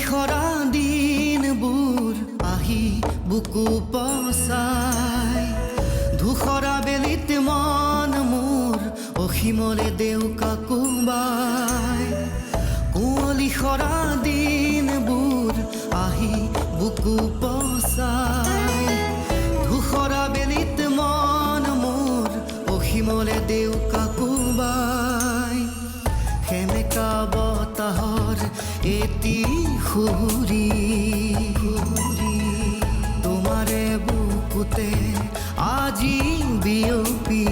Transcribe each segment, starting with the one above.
খৰা দিনবোৰ আহি বুকু পচাই ধূসৰা বেলিত মন মোৰ অসীমলে দেউকা কোবাই কুঁৱলী খৰা দিনবোৰ আহি বুকু পচাই ধূসৰা বেলিত মন মোৰ অসীমলে দেউকা কোবাই সেমেকা বতাহৰ এটি সুৰি তোমাৰে বুকুতে আজি বিয়পি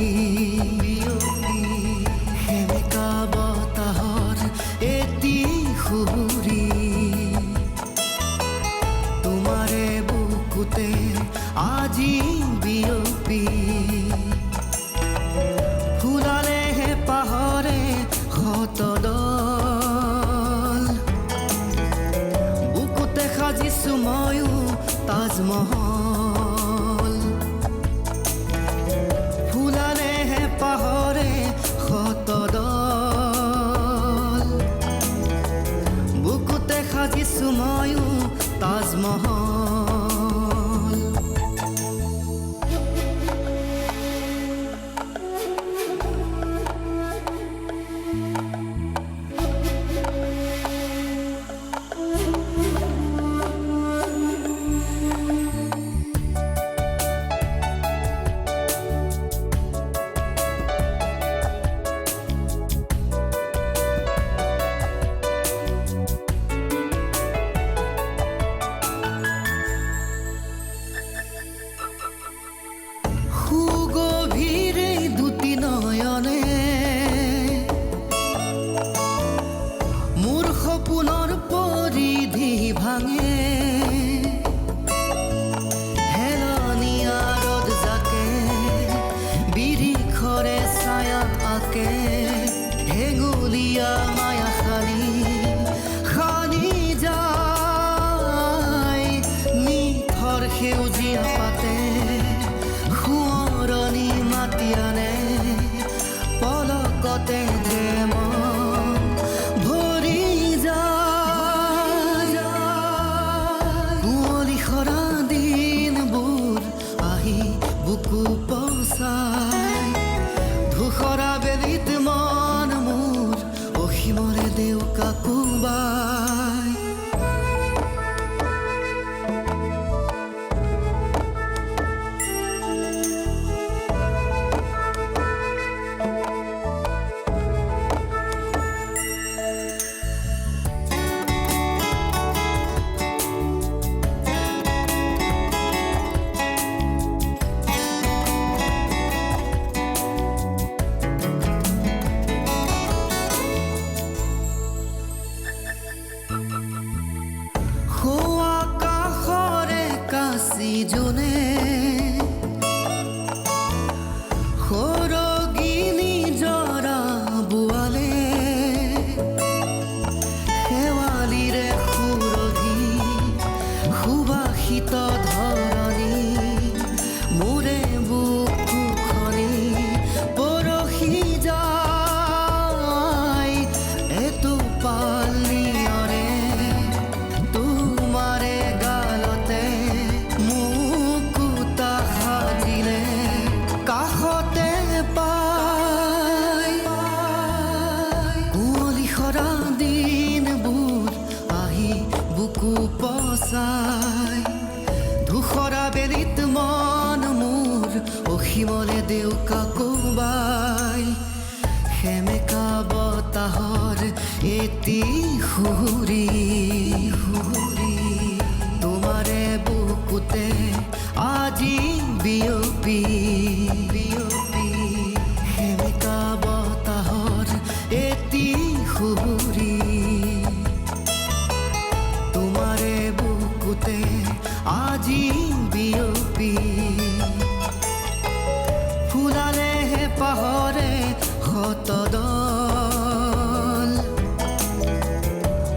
সেমেকা বতাহৰ এটি সুৰি তোমাৰে বুকুতে আজি বিয়পি ফুলালেহে পাহৰে শতদল বুকুতে সাজিছো ময়ো তাজমহল ফুলালেহে পাহৰে শতদল বুকুতে সাজিছো ময়ো তাজমহল সুগভীৰে দুটি নয়নে মোৰ সপোনৰ পৰিধি ভাঙে হেলনীয়া ৰ'দ জাকে বিৰিখৰে ছায়া আকে হেঙুলীয়া মায়া খালি যায় নিথৰ সেউজীয়া পাতে সোঁৱৰণি মাতি আনে পলকতে যে মন ভৰি যায় কুঁৱলী খৰা দিনবোৰ আহি বুকু পচাই ধূসৰা বেলিত মন মোৰ অসীমৰে দেউকা কোবাই আকাশৰে কাচি জোনে সৰগিনী জৰা বোৱালে শেৱালিৰে সুৰভি সুবাসিত ধৰণী মোৰে বুকুখনি পৰহি যায় এটো পালিয়ৰে তোমাৰে গালতে মুকুতা সাজিলে কাষতে পাই কুঁৱলী খৰা দিনবোৰ আহি বুকু পচাই ধূসৰা বেলিত মন মোৰ অসীমলে দেউকা কোবাই সেমেকা বতাহৰ এটি সুৰি তোমাৰে বুকুতে আজি বিয়পি সেমেকা বতাহৰ আজি বিয়পি ফুলালেহে পাহৰে শতদল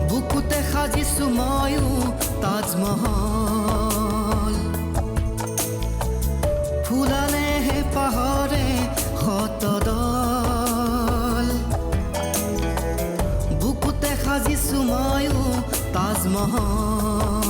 বুকুতে সাজিছো ময়ো তাজমহল ফুলালেহে পাহৰে শতদল বুকুতে সাজিছো ময়ো তাজমহল